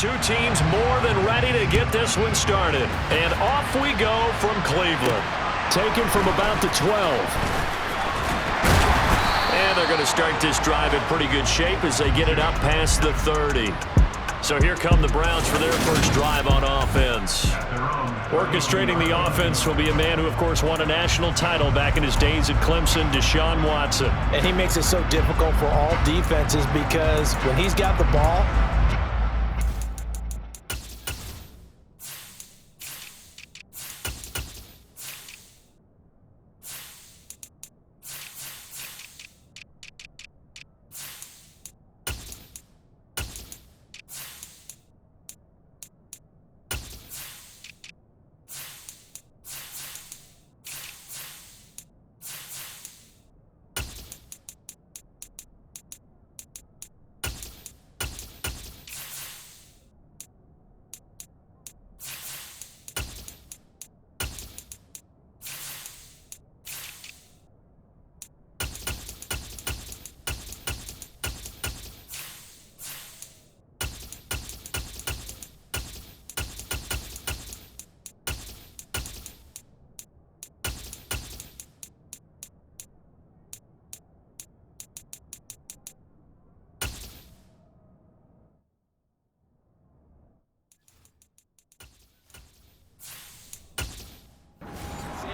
two teams more than ready to get this one started. And off we go from Cleveland. Taken from about the 12. And they're going to start this drive in pretty good shape as they get it up past the 30. So here come the Browns for their first drive on offense. Orchestrating the offense will be a man who, of course, won a national title back in his days at Clemson, Deshaun Watson. And he makes it so difficult for all defenses because when he's got the ball,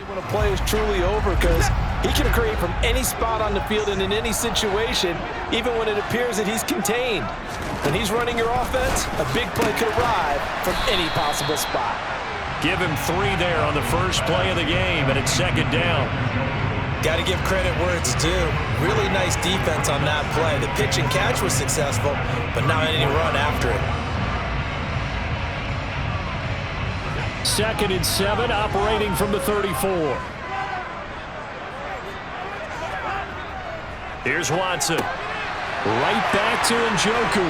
when a play is truly over because he can create from any spot on the field and in any situation, even when it appears that he's contained. When he's running your offense, a big play could arrive from any possible spot. Give him 3 there on the first play of the game, and it's second down. Got to give credit where it's due. Really nice defense on that play. The pitch and catch was successful, but not any run after it. 2nd and 7, operating from the 34. Here's Watson. Right back to Njoku.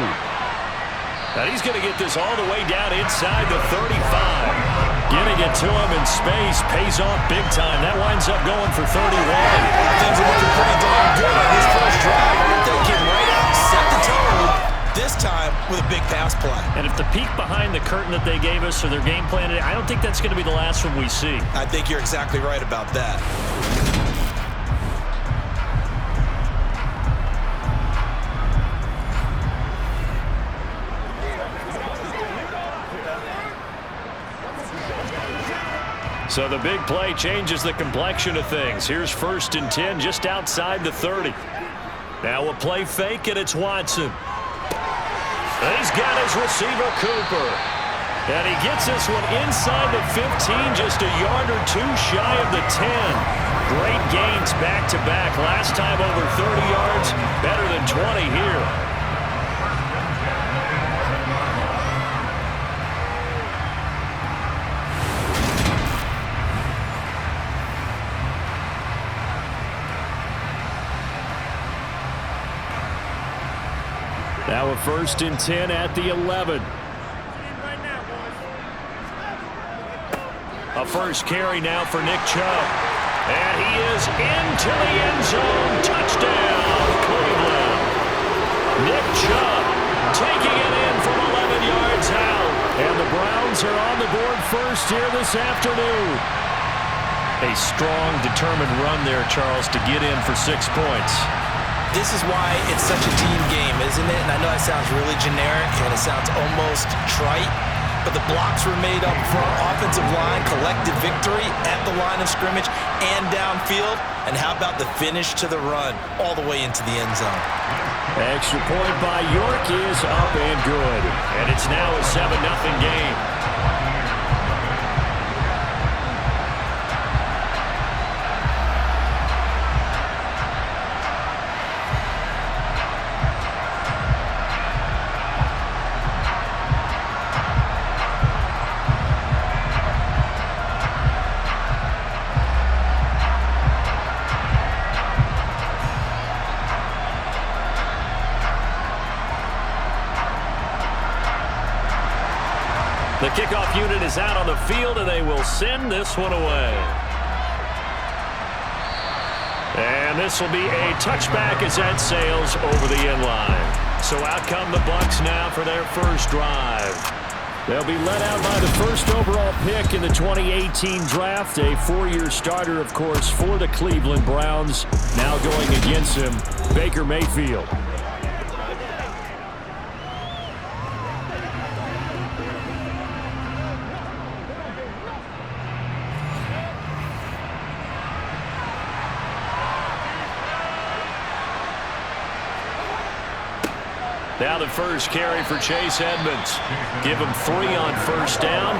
Now he's going to get this all the way down inside the 35. Getting it to him in space pays off big time. That winds up going for 31. Things are looking pretty darn good on his first drive. They came right out, set the tone. This time with a big pass play. And if the peek behind the curtain that they gave us or their game plan, I don't think that's going to be the last one we see. I think you're exactly right about that. So the big play changes the complexion of things. Here's 1st and 10 just outside the 30. Now a play fake, and it's Watson. He's got his receiver, Cooper. And he gets this one inside the 15, just a yard or 2 shy of the 10. Great gains back-to-back. Last time over 30 yards, better than 20 here. Now a 1st and 10 at the 11. A first carry now for Nick Chubb. And he is into the end zone. Touchdown, Cleveland. Nick Chubb taking it in from 11 yards out. And the Browns are on the board first here this afternoon. A strong, determined run there, Charles, to get in for 6 points. This is why it's such a team game, isn't it? And I know that sounds really generic and it sounds almost trite, but the blocks were made up front, offensive line, collected victory at the line of scrimmage and downfield. And how about the finish to the run all the way into the end zone? Extra point by York is up and good. And it's now a 7-0 game. The kickoff unit is out on the field, and they will send this one away. And this will be a touchback as that sails over the end line. So out come the Bucs now for their first drive. They'll be led out by the first overall pick in the 2018 draft. A four-year starter, of course, for the Cleveland Browns. Now going against him, Baker Mayfield. Now the first carry for Chase Edmonds. Give him 3 on first down.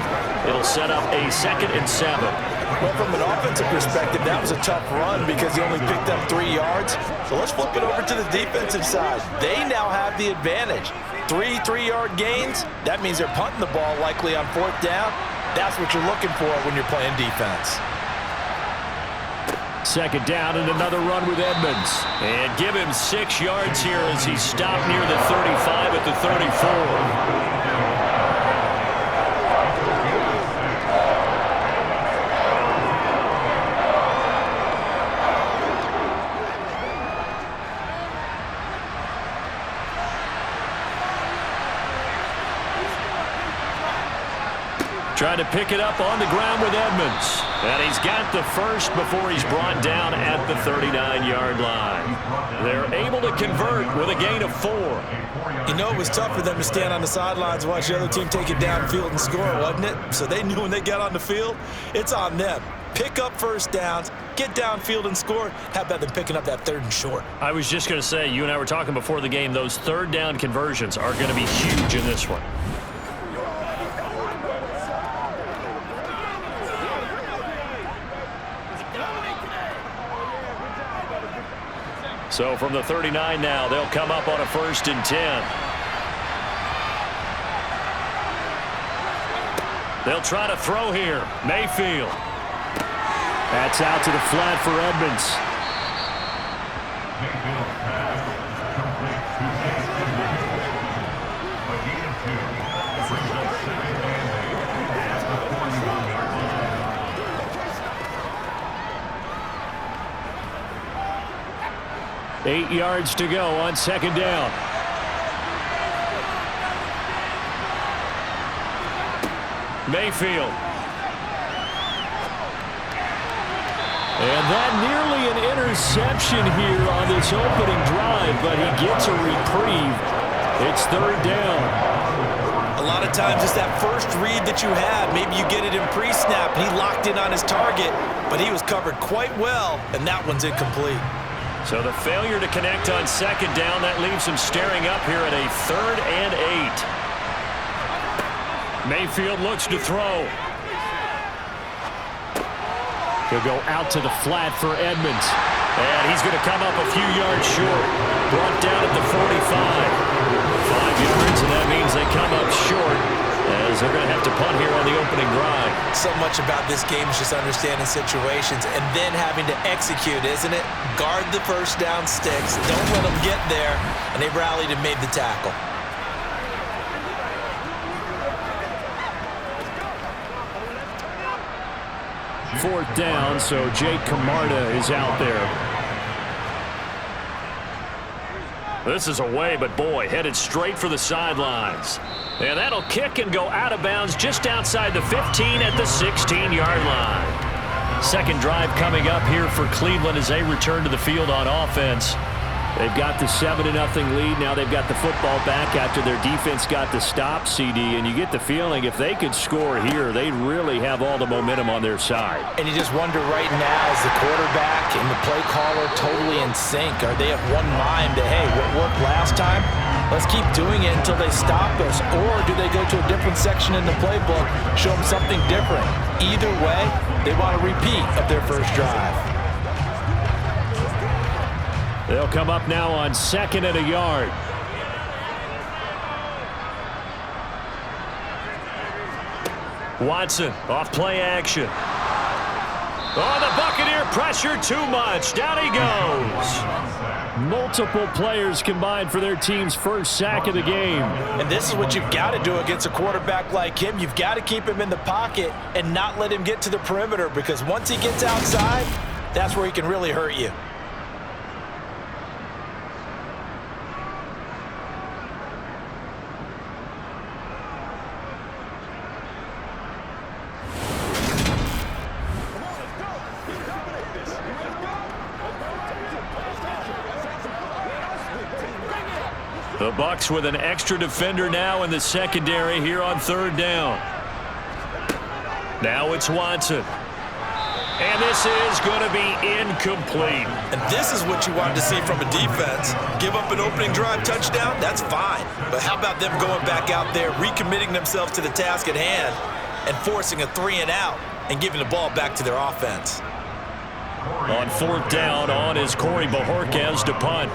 It'll set up a 2nd and 7. Well, from an offensive perspective, that was a tough run because he only picked up 3 yards. So let's flip it over to the defensive side. They now have the advantage. 3 3-yard gains. That means they're punting the ball likely on 4th down. That's what you're looking for when you're playing defense. 2nd down and another run with Edmonds. And give him 6 yards here as he stopped near the 35 at the 34. Trying to pick it up on the ground with Edmonds. And he's got the first before he's brought down at the 39-yard line. They're able to convert with a gain of 4. You know, it was tough for them to stand on the sidelines and watch the other team take it downfield and score, wasn't it? So they knew when they got on the field, it's on them. Pick up first downs, get downfield and score. How about them picking up that 3rd and short? I was just going to say, you and I were talking before the game, those 3rd down conversions are going to be huge in this one. So from the 39 now, they'll come up on a 1st and 10. They'll try to throw here. Mayfield. That's out to the flat for Edmonds. 8 yards to go on 2nd down. Mayfield. And that nearly an interception here on this opening drive, but he gets a reprieve. It's 3rd down. A lot of times it's that first read that you have. Maybe you get it in pre-snap, and he locked in on his target, but he was covered quite well, and that one's incomplete. So the failure to connect on 2nd down, that leaves him staring up here at a 3rd and 8. Mayfield looks to throw. He'll go out to the flat for Edmonds. And he's going to come up a few yards short. Brought down at the 45. 5 yards, and that means they come up short as they're going to have to punt here on the opening drive. So much about this game is just understanding situations and then having to execute, isn't it? Guard the first down sticks. Don't let them get there. And they rallied and made the tackle. Fourth down, so Jake Camarda is out there. This is away, but boy, headed straight for the sidelines. And that'll kick and go out of bounds just outside the 15 at the 16-yard line. 2nd drive coming up here for Cleveland as they return to the field on offense. They've got the 7-0 lead. Now they've got the football back after their defense got the stop, CD. And you get the feeling if they could score here, they'd really have all the momentum on their side. And you just wonder right now, is the quarterback and the play caller totally in sync? Are they of one mind that, hey, what worked last time? Let's keep doing it until they stop us. Or do they go to a different section in the playbook, show them something different? Either way, they want a repeat of their first drive. They'll come up now on 2nd and a yard. Watson off play action. Oh, the Buccaneer pressure too much. Down he goes. Multiple players combined for their team's first sack of the game. And this is what you've got to do against a quarterback like him. You've got to keep him in the pocket and not let him get to the perimeter, because once he gets outside, that's where he can really hurt you. The Bucs with an extra defender now in the secondary here on third down. Now it's Watson. And this is going to be incomplete. And this is what you wanted to see from a defense. Give up an opening drive touchdown, that's fine. But how about them going back out there, recommitting themselves to the task at hand, and forcing a 3-and-out and giving the ball back to their offense. On fourth down, on is Corey Bajorquez to punt.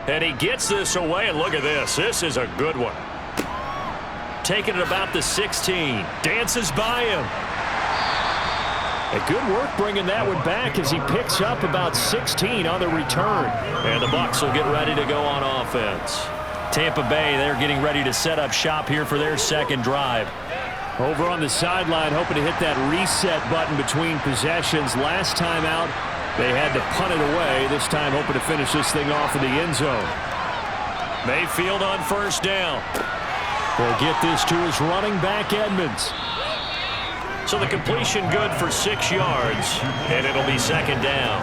And he gets this away, and look at this. This is a good one. Taking it about the 16. Dances by him. A good work bringing that one back as he picks up about 16 on the return. And the Bucs will get ready to go on offense. Tampa Bay, they're getting ready to set up shop here for their second drive. Over on the sideline, hoping to hit that reset button between possessions. Last time out, they had to punt it away. This time hoping to finish this thing off in the end zone. Mayfield on first down. They'll get this to his running back, Edmonds. So the completion good for 6 yards, and it'll be second down.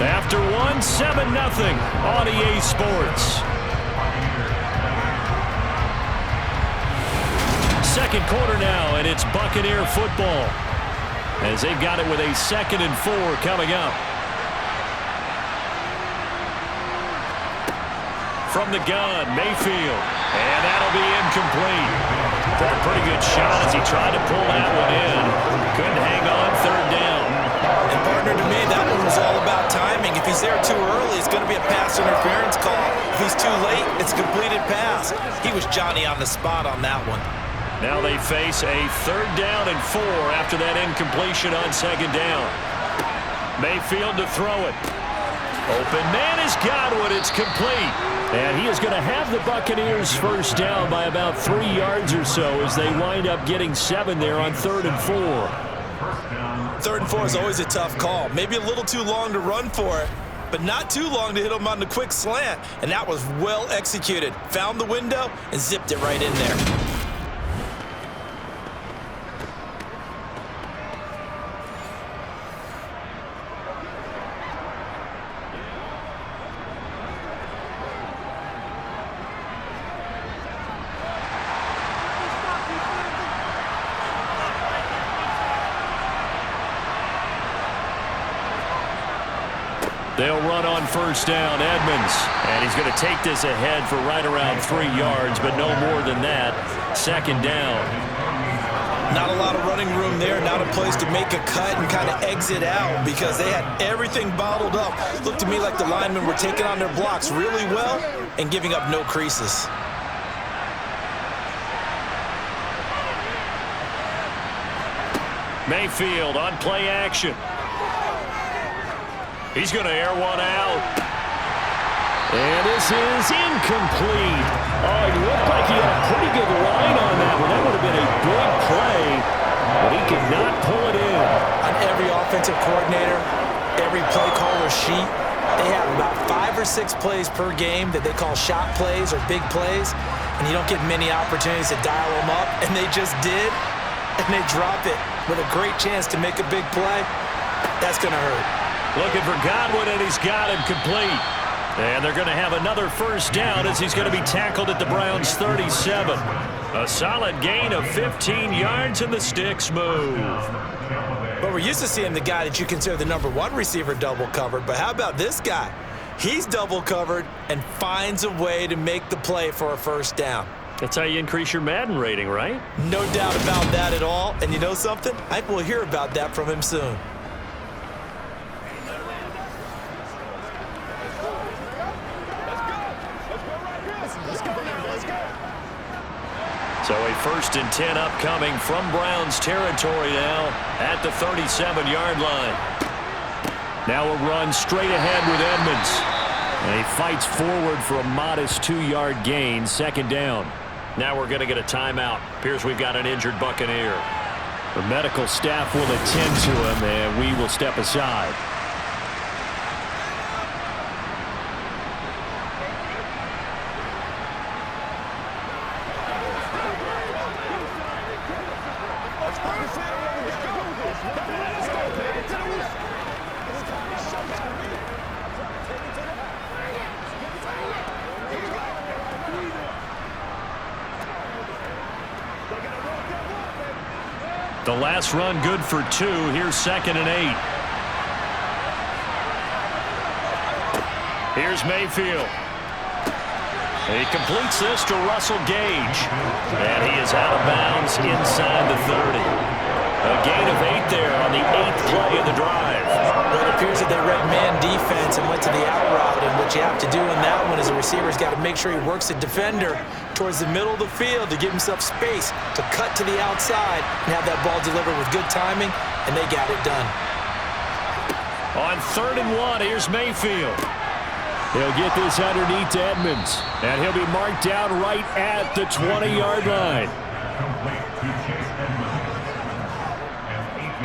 After one, 7-0 on EA Sports. Second quarter now, and it's Buccaneer football as they've got it with a 2nd and 4 coming up. From the gun, Mayfield, and that'll be incomplete. Took a pretty good shot as he tried to pull that one in. Couldn't hang on, third down. And partner, to me, that one was all about timing. If he's there too early, it's going to be a pass interference call. If he's too late, it's a completed pass. He was Johnny on the spot on that one. Now they face a 3rd down and 4 after that incompletion on second down. Mayfield to throw it. Open man has got one. It's complete. And he is going to have the Buccaneers first down by about 3 yards or so as they wind up getting 7 there on 3rd and 4. 3rd and 4 is always a tough call. Maybe a little too long to run for it, but not too long to hit him on the quick slant. And that was well executed. Found the window and zipped it right in there. They'll run on first down, Edmonds. And he's going to take this ahead for right around 3 yards, but no more than that. Second down. Not a lot of running room there. Not a place to make a cut and kind of exit out because they had everything bottled up. Looked to me like the linemen were taking on their blocks really well and giving up no creases. Mayfield on play action. He's going to air one out. And this is incomplete. Oh, it looked like he had a pretty good line on that one. That would have been a big play, but he could not pull it in. On every offensive coordinator, every play caller sheet, they have about 5 or 6 plays per game that they call shot plays or big plays, and you don't get many opportunities to dial them up, and they just did, and they dropped it with a great chance to make a big play. That's going to hurt. Looking for Godwin, and he's got him complete. And they're going to have another first down as he's going to be tackled at the Browns' 37. A solid gain of 15 yards, and the sticks move. But we're used to seeing the guy that you consider the #1 receiver double covered. But how about this guy? He's double covered and finds a way to make the play for a first down. That's how you increase your Madden rating, right? No doubt about that at all. And you know something? I think we'll hear about that from him soon. So a 1st and 10 upcoming from Browns territory now at the 37-yard line. Now a run straight ahead with Edmonds. And he fights forward for a modest 2-yard gain, second down. Now we're going to get a timeout. Appears we've got an injured Buccaneer. The medical staff will attend to him, and we will step aside. The last run good for 2. Here's 2nd and 8. Here's Mayfield. He completes this to Russell Gage. And he is out of bounds inside the 30. A gain of 8 there on the 8th play of the drive. Well, it appears that they read man defense and went to the out route. And what you have to do in that one is a receiver's got to make sure he works the defender towards the middle of the field to give himself space to cut to the outside and have that ball delivered with good timing, and they got it done. On 3rd and 1, here's Mayfield. He'll get this underneath to Edmonds, and he'll be marked down right at the 20-yard line.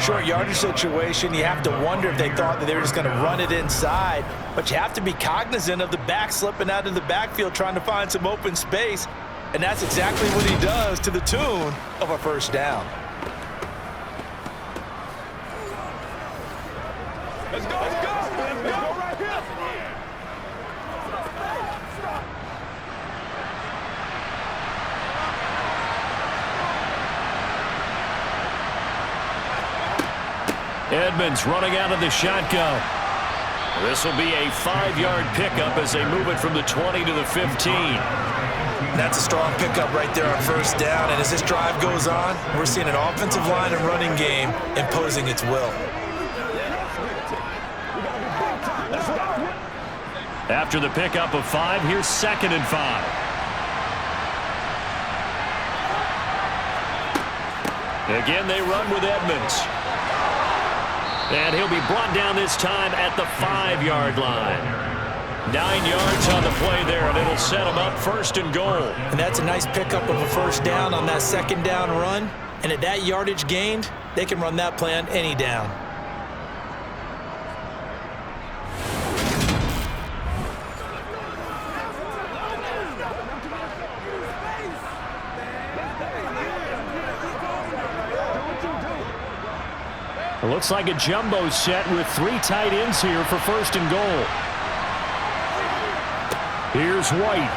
Short yardage situation, you have to wonder if they thought that they were just going to run it inside, but you have to be cognizant of the back slipping out of the backfield trying to find some open space, and that's exactly what he does to the tune of a first down. Let's go, let's go, let's go right here. Edmonds running out of the shotgun. This will be a 5-yard pickup as they move it from the 20 to the 15. That's a strong pickup right there on first down, and as this drive goes on, we're seeing an offensive line and running game imposing its will. After the pickup of 5, here's 2nd and 5. Again, they run with Edmonds. And he'll be brought down this time at the 5-yard line. 9 yards on the play there, and it'll set him up 1st and goal. And that's a nice pickup of a first down on that 2nd down run. And at that yardage gained, they can run that play on any down. It looks like a jumbo set with 3 tight ends here for 1st and goal. Here's White.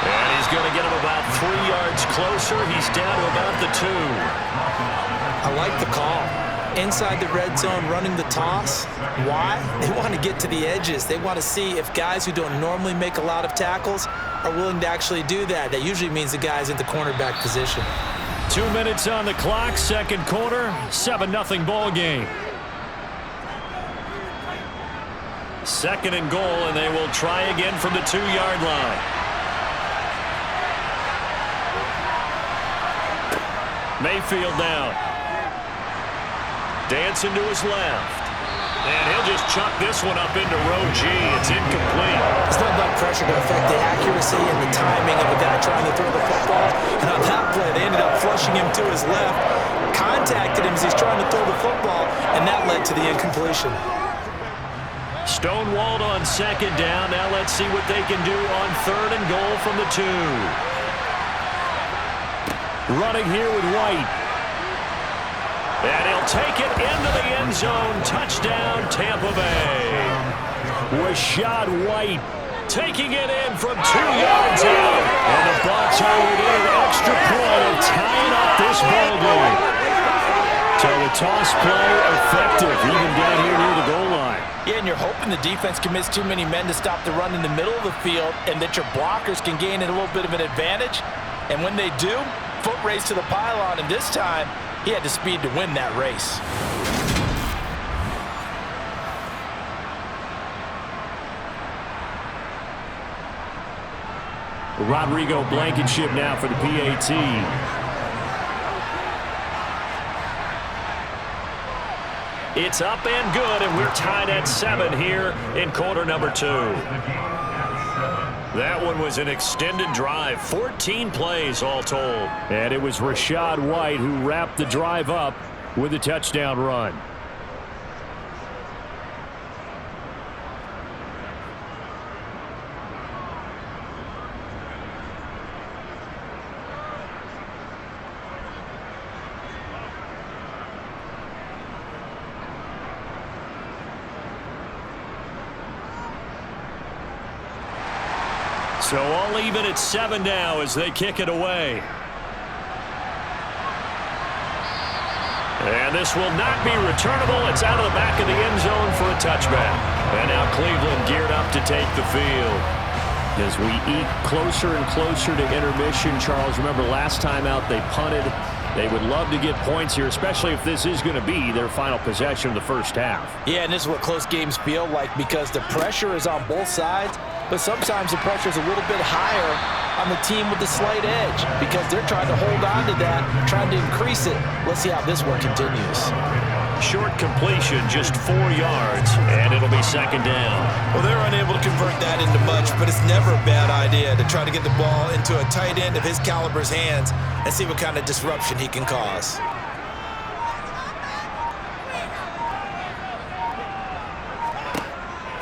And he's going to get him about 3 yards closer. He's down to about the 2. I like the call. Inside the red zone, running the toss. Why? They want to get to the edges. They want to see if guys who don't normally make a lot of tackles are willing to actually do that. That usually means the guy's in the cornerback position. 2 minutes on the clock, 2nd quarter, 7-0 ball game. 2nd and goal, and they will try again from the 2-yard line. Mayfield down. Dancing to his left. And he'll just chuck this one up into row G. It's incomplete. It's not enough pressure to affect the accuracy and the timing of a guy trying to throw the football. And on that play, they ended up flushing him to his left, contacted him as he's trying to throw the football, and that led to the incompletion. Stonewalled on 2nd down. Now let's see what they can do on 3rd and goal from the 2. Running here with White. And he'll take it into the end zone. Touchdown, Tampa Bay. Rashad White taking it in from 2 yards out. And the Bucs are within an extra point of tying up this ball game. So the toss play effective, even down here near the goal line. Yeah, and you're hoping the defense commits too many men to stop the run in the middle of the field and that your blockers can gain a little bit of an advantage. And when they do, foot race to the pylon, and this time, he had the speed to win that race. Rodrigo Blankenship now for the PAT. It's up and good, and we're tied at 7 here in quarter number 2. That one was an extended drive, 14 plays all told. And it was Rashad White who wrapped the drive up with a touchdown run. So all even at 7 now as they kick it away. And this will not be returnable. It's out of the back of the end zone for a touchback. And now Cleveland geared up to take the field. As we eke closer and closer to intermission, Charles, remember last time out they punted. They would love to get points here, especially if this is going to be their final possession of the first half. Yeah, and this is what close games feel like because the pressure is on both sides, but sometimes the pressure is a little bit higher on the team with the slight edge because they're trying to hold on to that, trying to increase it. Let's see how this one continues. Short completion, just 4 yards, and it'll be second down. Well, they're unable to convert that into much, but it's never a bad idea to try to get the ball into a tight end of his caliber's hands and see what kind of disruption he can cause.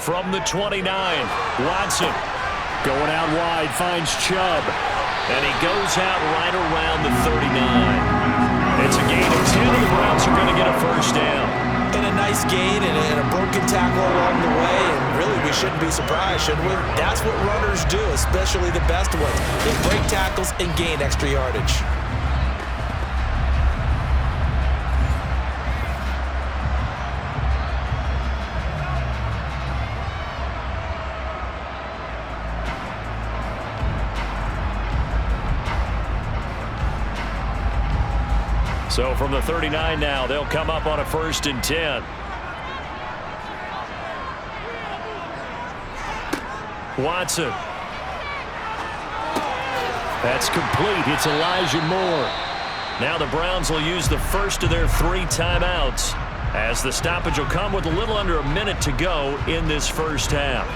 From the 29, Watson going out wide, finds Chubb, and he goes out right around the 39. It's a gain of 10, and the Browns are going to get a first down. And a nice gain and a broken tackle along the way, and really we shouldn't be surprised, should we? That's what runners do, especially the best ones. They break tackles and gain extra yardage. So from the 39 now, they'll come up on a 1st and 10. Watson. That's complete. It's Elijah Moore. Now the Browns will use the first of their 3 timeouts as the stoppage will come with a little under a minute to go in this first half.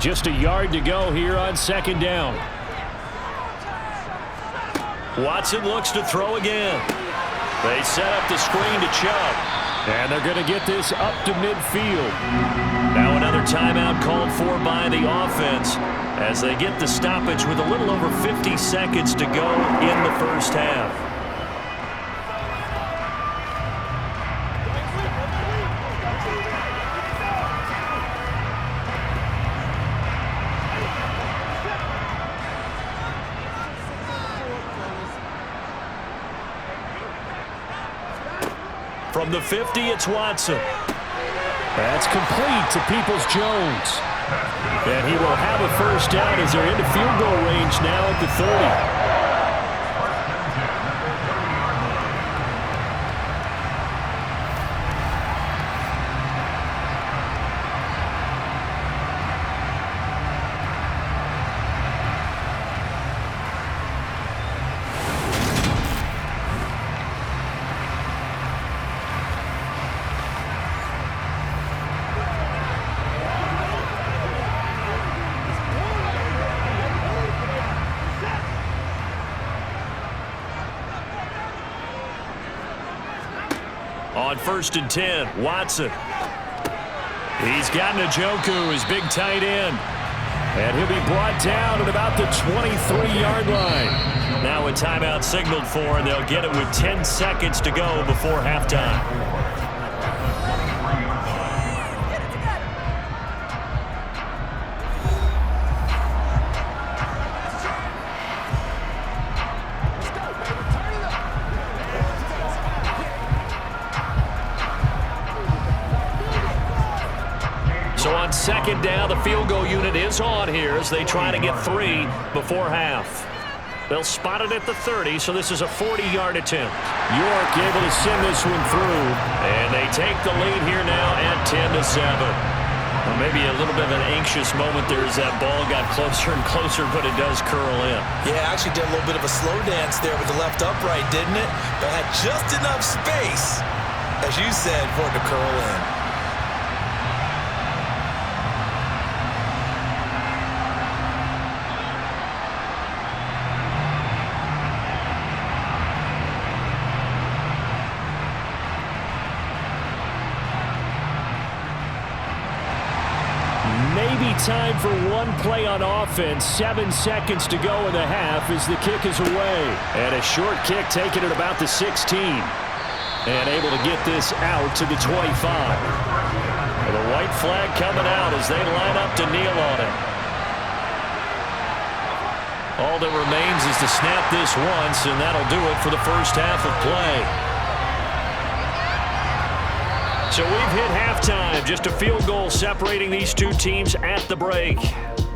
Just a yard to go here on second down. Watson looks to throw again. They set up the screen to Chubb. And they're going to get this up to midfield. Now another timeout called for by the offense as they get the stoppage with a little over 50 seconds to go in the first half. From the 50, it's Watson. That's complete to Peoples-Jones. And he will have a first down as they're into field goal range now at the 30. On 1st and 10, Watson. He's got Njoku, his big tight end. And he'll be brought down at about the 23-yard line. Now a timeout signaled for, and they'll get it with 10 seconds to go before halftime. So on second down, the field goal unit is on here as they try to get 3 before half. They'll spot it at the 30, so this is a 40-yard attempt. York able to send this one through, and they take the lead here now at 10-7. Well, maybe a little bit of an anxious moment there as that ball got closer and closer, but it does curl in. Yeah, actually did a little bit of a slow dance there with the left upright, didn't it? But had just enough space, as you said, for it to curl in. Maybe time for one play on offense. 7 seconds to go in the half as the kick is away. And a short kick taken at about the 16. And able to get this out to the 25. White flag coming out as they line up to kneel on him. All that remains is to snap this once, and that'll do it for the first half of play. So we've hit halftime. Just a field goal separating these two teams at the break.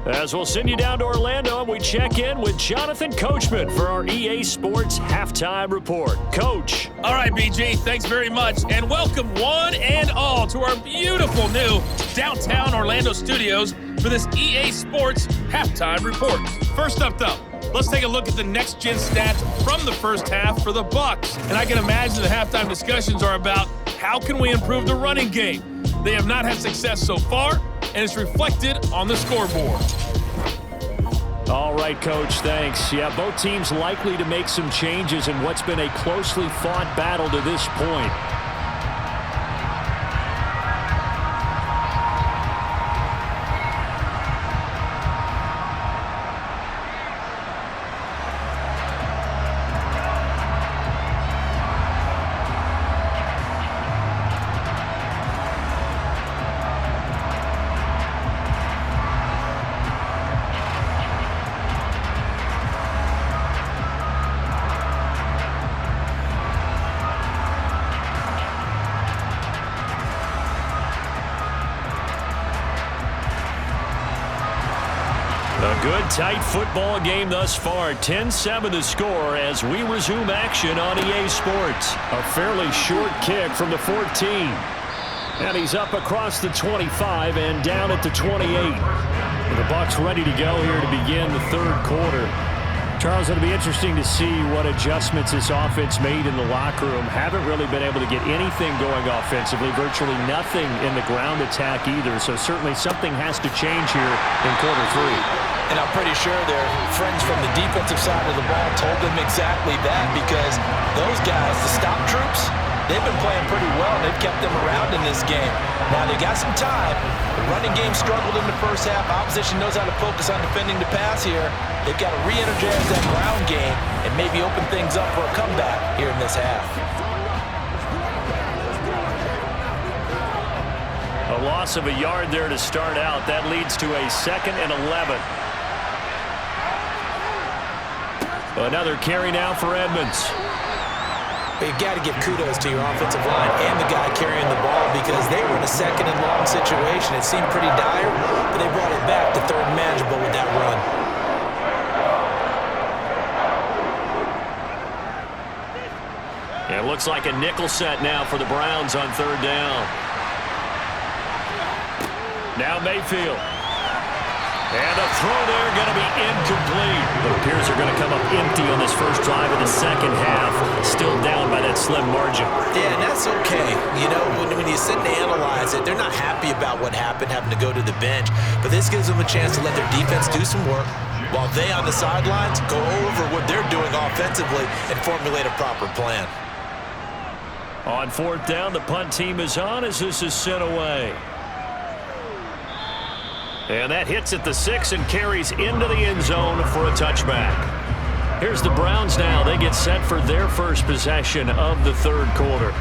As we'll send you down to Orlando, and we check in with Jonathan Coachman for our EA Sports Halftime Report. Coach. All right, BG, thanks very much, and welcome one and all to our beautiful new downtown Orlando studios for this EA Sports Halftime Report. First up, though, let's take a look at the next-gen stats from the first half for the Bucs. And I can imagine the halftime discussions are about how can we improve the running game. They have not had success so far, and it's reflected on the scoreboard. All right, Coach, thanks. Yeah, both teams likely to make some changes in what's been a closely fought battle to this point. A good, tight football game thus far. 10-7 the score as we resume action on EA Sports. A fairly short kick from the 14. And he's up across the 25 and down at the 28. The Bucs ready to go here to begin the third quarter. Charles, it'll be interesting to see what adjustments this offense made in the locker room. Haven't really been able to get anything going offensively, virtually nothing in the ground attack either. So certainly something has to change here in quarter three. And I'm pretty sure their friends from the defensive side of the ball told them exactly that, because those guys, the stop troops, they've been playing pretty well. They've kept them around in this game. Now, they got some time. The running game struggled in the first half. Opposition knows how to focus on defending the pass here. They've got to re-energize that ground game and maybe open things up for a comeback here in this half. A loss of a yard there to start out. That leads to a 2nd and 11. Another carry now for Edmonds. You've got to give kudos to your offensive line and the guy carrying the ball, because they were in a 2nd and long situation. It seemed pretty dire, but they brought it back to 3rd and manageable with that run. It looks like a nickel set now for the Browns on 3rd down. Now Mayfield. And a throw there going to be incomplete. It appears they're going to come up empty on this first drive of the second half. Still down by that slim margin. Yeah, and that's okay. You know, when you sit and analyze it, they're not happy about what happened, having to go to the bench. But this gives them a chance to let their defense do some work, while they on the sidelines go over what they're doing offensively and formulate a proper plan. On 4th down, the punt team is on as this is sent away. And that hits at the 6 and carries into the end zone for a touchback. Here's the Browns now. They get set for their first possession of the third quarter.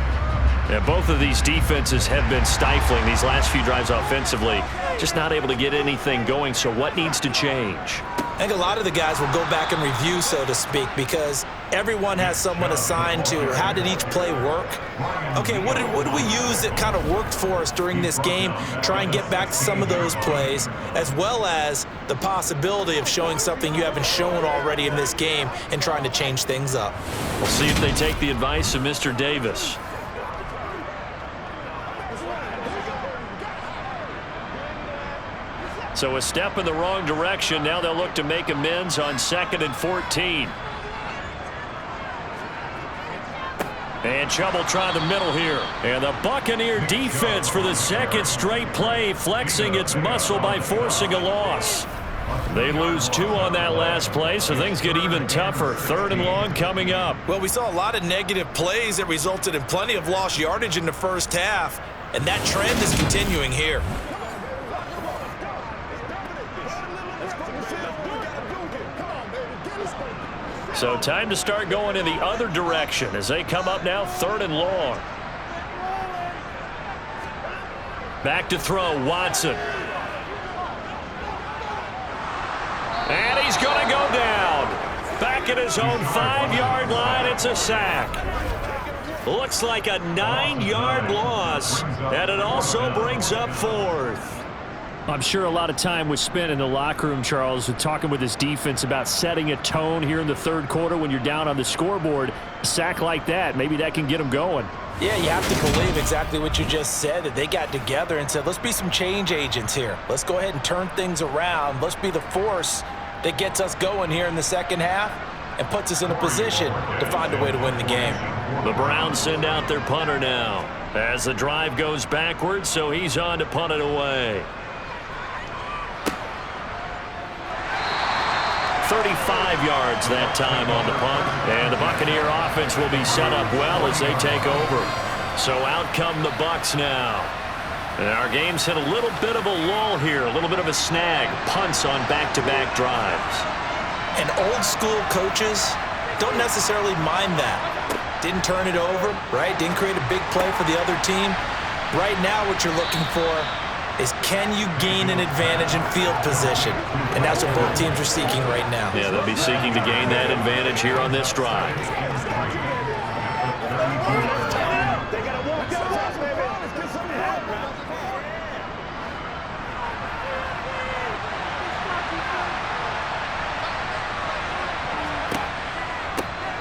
And both of these defenses have been stifling these last few drives offensively. Just not able to get anything going, so what needs to change? I think a lot of the guys will go back and review, so to speak, because everyone has someone assigned to how did each play work. Okay, what did we use that kind of worked for us during this game? Try and get back to some of those plays, as well as the possibility of showing something you haven't shown already in this game and trying to change things up. We'll see if they take the advice of Mr. Davis. So a step in the wrong direction. Now they'll look to make amends on 2nd and 14. And trouble trying the middle here. And the Buccaneer defense for the second straight play, flexing its muscle by forcing a loss. They lose 2 on that last play, so things get even tougher. 3rd and long coming up. Well, we saw a lot of negative plays that resulted in plenty of lost yardage in the first half, and that trend is continuing here. So time to start going in the other direction as they come up now 3rd and long. Back to throw, Watson. And he's going to go down. Back at his own 5-yard line, it's a sack. Looks like a 9-yard loss, and it also brings up 4th. I'm sure a lot of time was spent in the locker room, Charles, talking with his defense about setting a tone here in the third quarter when you're down on the scoreboard. A sack like that, maybe that can get them going. Yeah, you have to believe exactly what you just said, that they got together and said, let's be some change agents here. Let's go ahead and turn things around. Let's be the force that gets us going here in the second half and puts us in a position to find a way to win the game. The Browns send out their punter now as the drive goes backwards, so he's on to punt it away. 35 yards that time on the punt, and the Buccaneer offense will be set up well as they take over. So out come the Bucs now. And our game's hit a little bit of a lull here, a little bit of a snag, punts on back-to-back drives. And old school coaches don't necessarily mind that. Didn't turn it over, right? Didn't create a big play for the other team. Right now what you're looking for is, can you gain an advantage in field position? And that's what both teams are seeking right now. Yeah, they'll be seeking to gain that advantage here on this drive.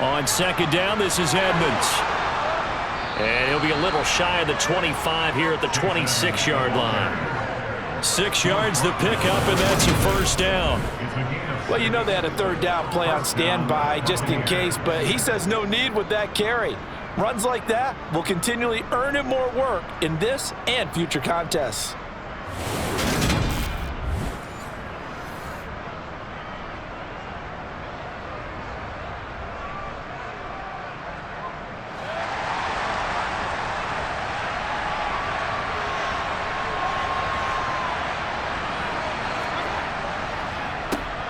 On second down, this is Edmonds. And he'll be a little shy of the 25 here at the 26-yard line. 6 yards the pickup, and that's a first down. Well, you know they had a third down play on standby just in case, but he says no need with that carry. Runs like that will continually earn him more work in this and future contests.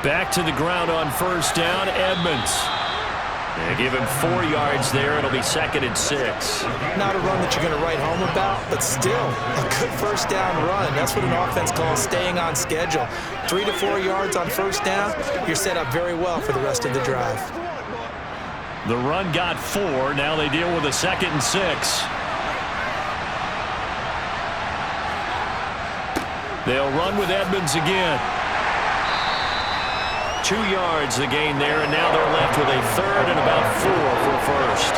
Back to the ground on first down, Edmonds. They give him 4 yards there. It'll be 2nd and 6. Not a run that you're going to write home about, but still a good first down run. That's what an offense calls staying on schedule. 3 to 4 yards on first down, you're set up very well for the rest of the drive. The run got 4. Now they deal with a 2nd and 6. They'll run with Edmonds again. 2 yards the gain there, and now they're left with a 3rd and about 4 for first.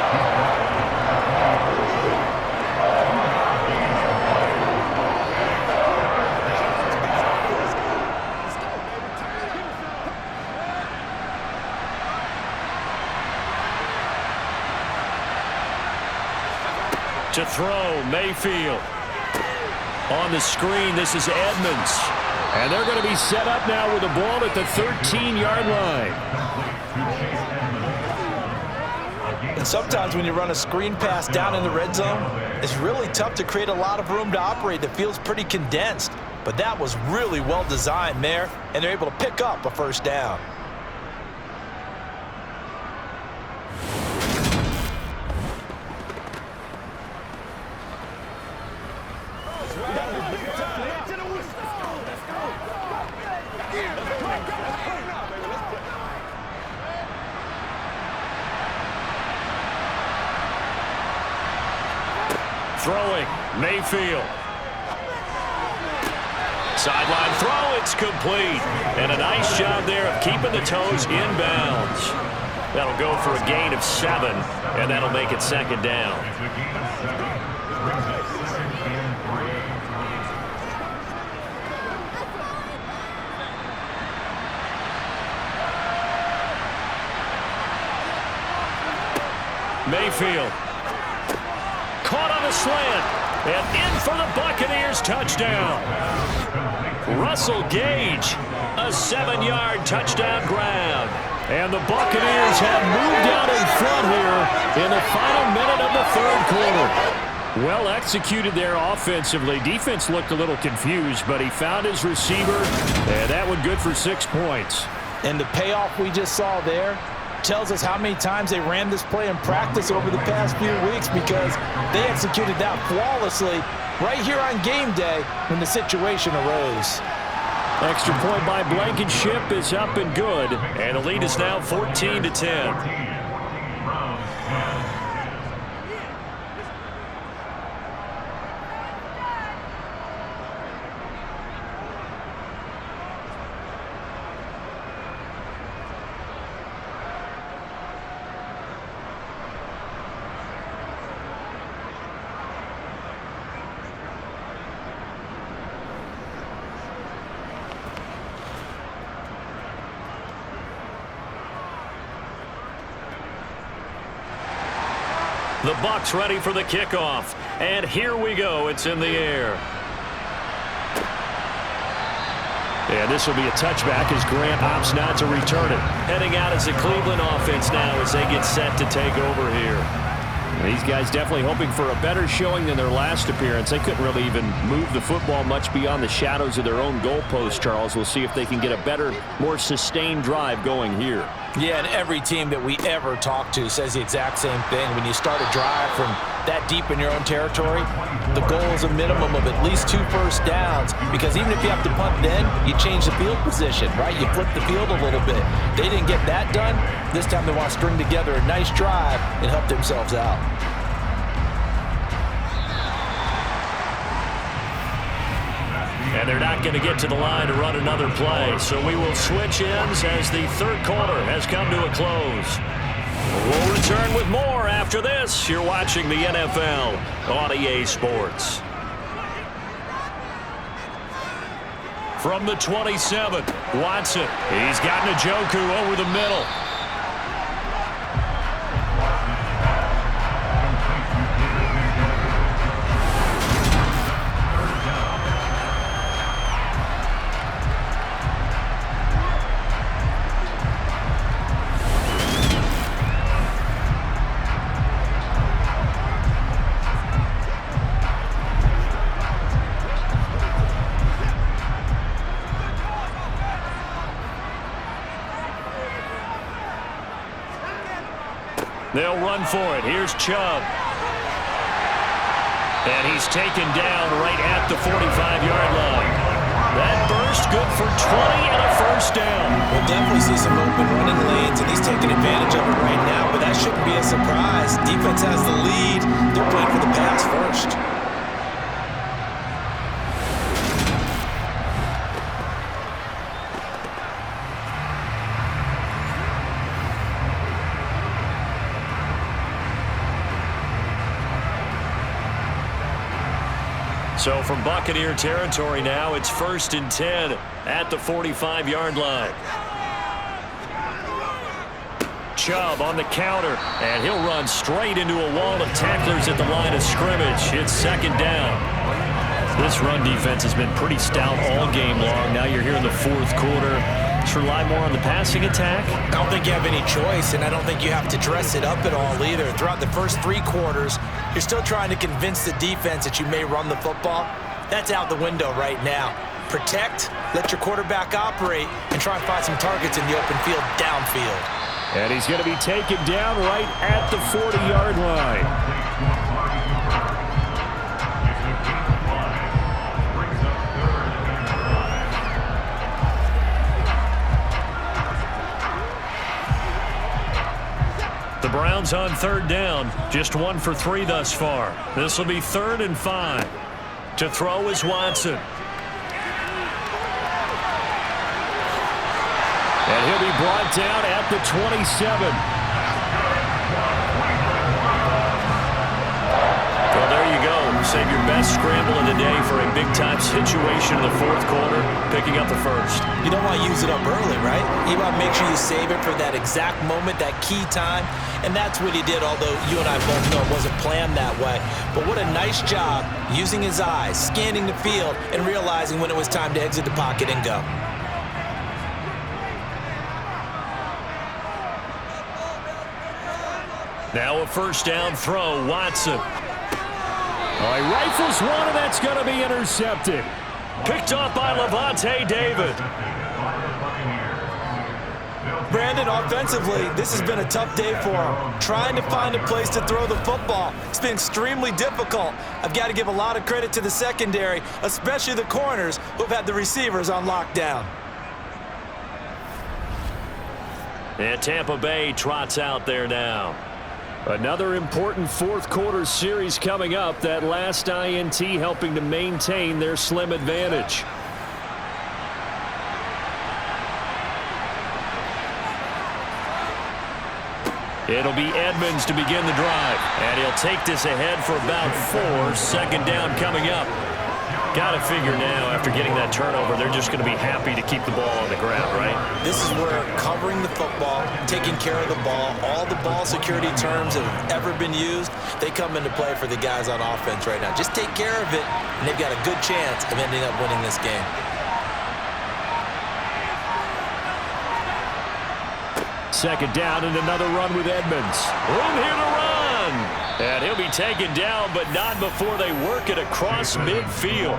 To throw, Mayfield. On the screen, this is Edmonds. And they're going to be set up now with the ball at the 13-yard line. And sometimes when you run a screen pass down in the red zone, it's really tough to create a lot of room to operate that feels pretty condensed. But that was really well designed there, and they're able to pick up a first down. Throwing, Mayfield. Sideline throw, it's complete. And a nice job there of keeping the toes inbounds. That'll go for a gain of 7, and that'll make it 2nd down. Mayfield. Caught on a slant, and in for the Buccaneers touchdown. Russell Gage, a 7-yard touchdown grab. And the Buccaneers have moved out in front here in the final minute of the third quarter. Well executed there offensively. Defense looked a little confused, but he found his receiver, and that one good for 6 points. And the payoff we just saw there tells us how many times they ran this play in practice over the past few weeks, because they executed that flawlessly right here on game day when the situation arose. Extra point by Blankenship is up and good. And the lead is now 14-10. The Bucs ready for the kickoff. And here we go. It's in the air. And this will be a touchback as Grant opts not to return it. Heading out as the Cleveland offense now as they get set to take over here. These guys definitely hoping for a better showing than their last appearance. They couldn't really even move the football much beyond the shadows of their own goalpost, Charles. We'll see if they can get a better, more sustained drive going here. Yeah, and every team that we ever talk to says the exact same thing. When you start a drive from that deep in your own territory, the goal is a minimum of at least 2 first downs, because even if you have to punt then, you change the field position, right? You flip the field a little bit. They didn't get that done. This time they want to string together a nice drive and help themselves out. And they're not going to get to the line to run another play. So we will switch ends as the third quarter has come to a close. We'll return with more after this. You're watching the NFL on EA Sports. From the 27, Watson. He's got Njoku over the middle. They'll run for it. Here's Chubb. And he's taken down right at the 45-yard line. That burst good for 20 and a first down. We'll definitely see some open running lanes, and he's taking advantage of it right now, but that shouldn't be a surprise. Defense has the lead. They're playing for the pass first. So from Buccaneer territory now, it's 1st and 10 at the 45-yard line. Chubb on the counter, and he'll run straight into a wall of tacklers at the line of scrimmage. It's 2nd down. This run defense has been pretty stout all game long. Now you're here in the 4th quarter. Let's rely more on the passing attack. I don't think you have any choice, and I don't think you have to dress it up at all either. Throughout the first 3 quarters, you're still trying to convince the defense that you may run the football. That's out the window right now. Protect, let your quarterback operate, and try and find some targets in the open field downfield. And he's going to be taken down right at the 40-yard line. The Browns on 3rd down, just 1 for 3 thus far. This will be 3rd and 5. To throw is Watson. And he'll be brought down at the 27. Well, there you go. Save your best scramble of the day for a big-time situation in the 4th quarter, picking up the 1st. You don't want to use it up early, right? You want to make sure you save it for that exact moment, that key time, and that's what he did, although you and I both know it wasn't planned that way. But what a nice job using his eyes, scanning the field, and realizing when it was time to exit the pocket and go. Now a 1st down throw, Watson. He rifles one, and that's going to be intercepted. Picked off by Levante David. Brandon, offensively, this has been a tough day for him. Trying to find a place to throw the football. It's been extremely difficult. I've got to give a lot of credit to the secondary, especially the corners who've had the receivers on lockdown. And Tampa Bay trots out there now. Another important fourth quarter series coming up. That last INT helping to maintain their slim advantage. It'll be Edmonds to begin the drive. And he'll take this ahead for about 4. Second down coming up. Got to figure now, after getting that turnover, they're just going to be happy to keep the ball on the ground, right? This is where covering the football, taking care of the ball, all the ball security terms that have ever been used, they come into play for the guys on offense right now. Just take care of it, and they've got a good chance of ending up winning this game. Second down and another run with Edmonds. Room here to run. And he'll be taken down, but not before they work it across midfield.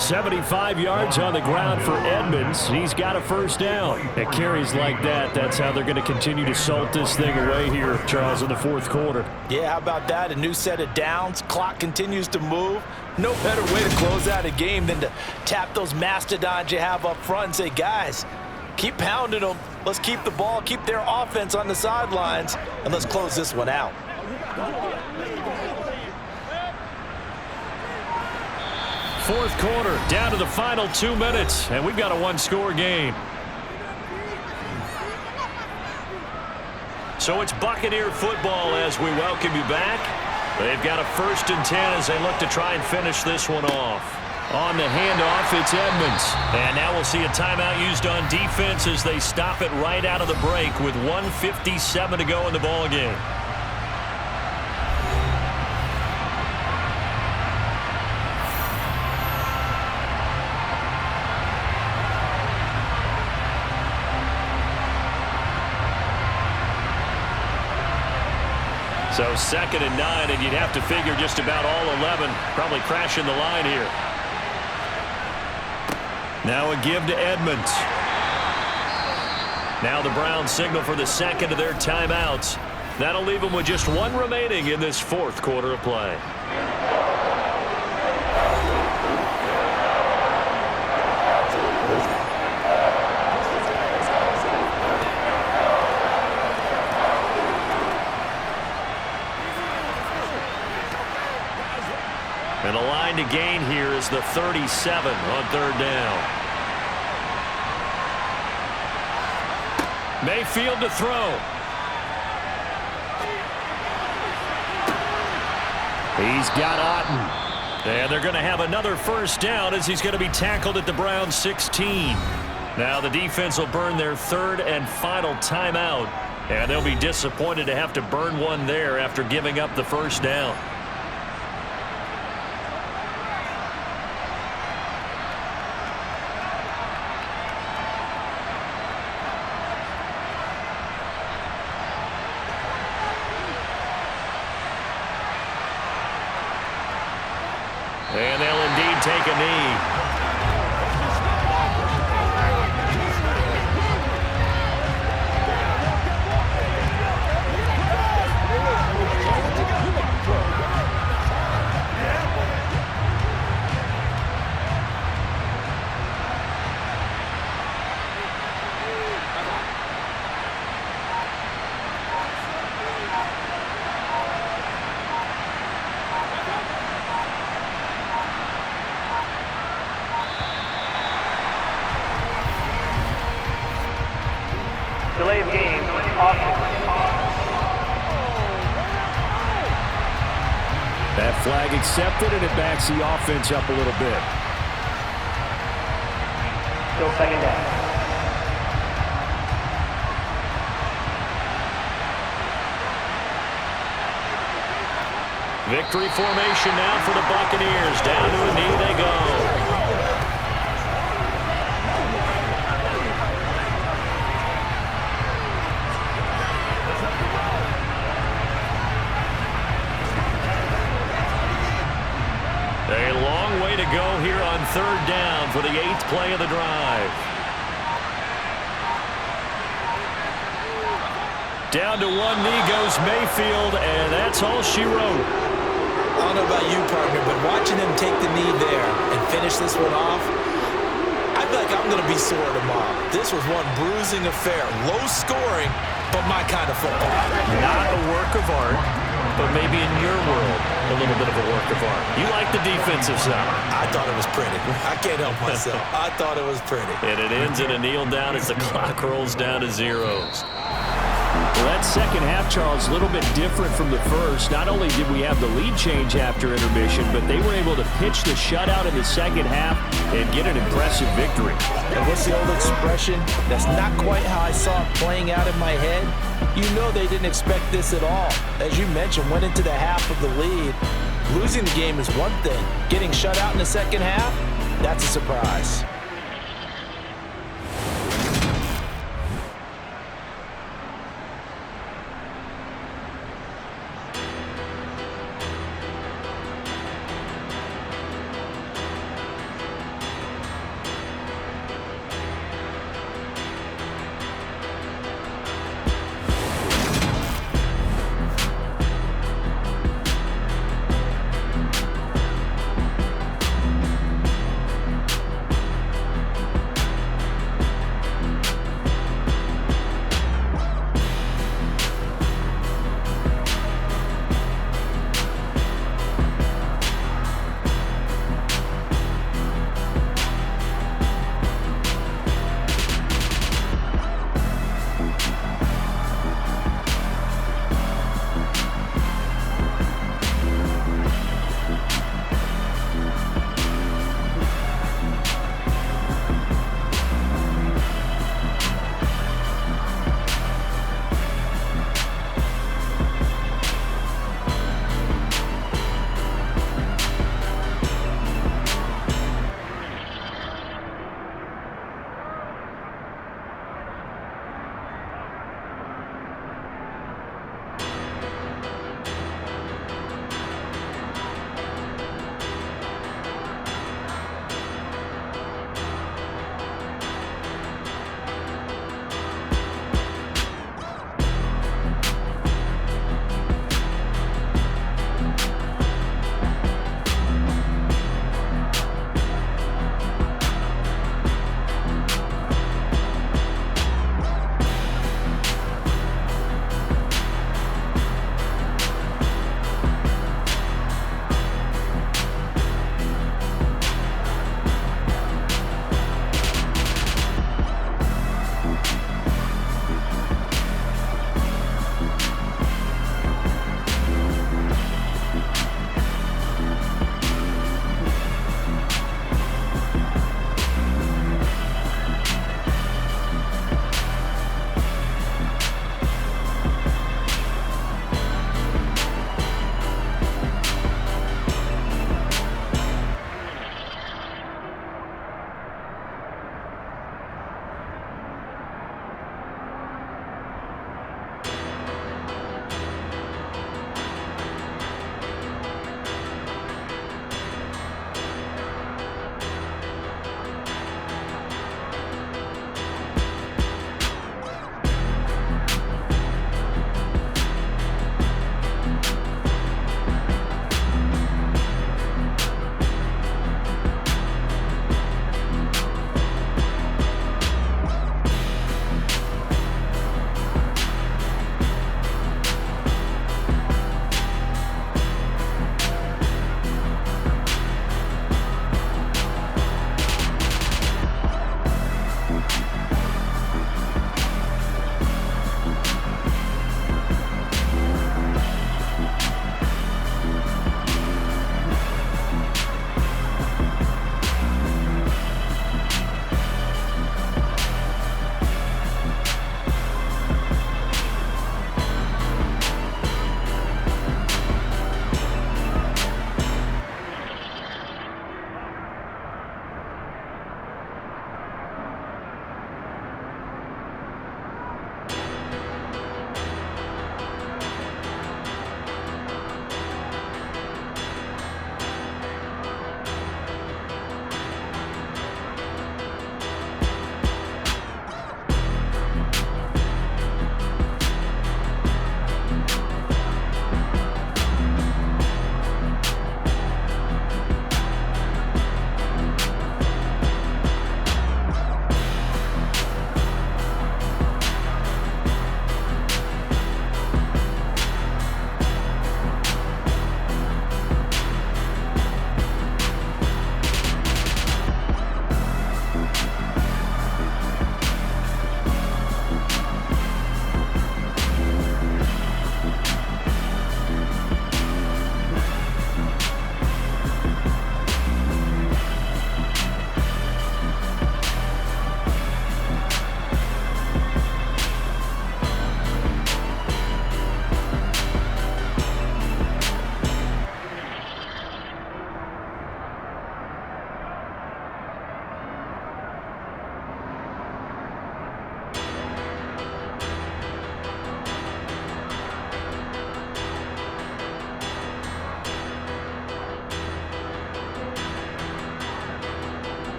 75 yards on the ground for Edmonds. He's got a first down. At carries like that, that's how they're going to continue to salt this thing away here, Charles, in the fourth quarter. Yeah, how about that? A new set of downs. Clock continues to move. No better way to close out a game than to tap those mastodons you have up front and say, guys, keep pounding them. Let's keep the ball, keep their offense on the sidelines, and let's close this one out. Fourth quarter, down to the final 2 minutes, and we've got a one-score game. So it's Buccaneer football as we welcome you back. They've got a 1st and 10 as they look to try and finish this one off. On the handoff, it's Edmonds. And now we'll see a timeout used on defense as they stop it right out of the break with 1:57 to go in the ball game. So 2nd and 9, and you'd have to figure just about all 11 probably crashing the line here. Now a give to Edmonds. Now the Browns signal for the second of their timeouts. That'll leave them with just 1 remaining in this fourth quarter of play. And the line to gain here is the 37 on 3rd down. Mayfield to throw. He's got Otten. And they're going to have another first down as he's going to be tackled at the Browns 16. Now the defense will burn their 3rd and final timeout. And they'll be disappointed to have to burn one there after giving up the first down. And they'll indeed take a knee. Delay of game, That flag accepted, and it backs the offense up a little bit. Still 2nd down. Victory formation now for the Buccaneers. Down to a knee they go. A long way to go here on 3rd down for the 8th play of the drive. Down to one knee goes Mayfield, and that's all she wrote. I don't know about you, partner, but watching him take the knee there and finish this one off, I feel like I'm going to be sore tomorrow. This was one bruising affair. Low scoring, but my kind of football. Not a work of art, but maybe in your world, a little bit of a work of art. You like the defensive side. I thought it was pretty. I can't help myself. I thought it was pretty. And it ends in a kneel down as the clock rolls down to zeros. Well, that second half, Charles, a little bit different from the first. Not only did we have the lead change after intermission, but they were able to pitch the shutout in the second half and get an impressive victory. And what's the old expression? That's not quite how I saw it playing out in my head. You know they didn't expect this at all. As you mentioned, went into the half of the lead. Losing the game is one thing. Getting shut out in the second half, that's a surprise.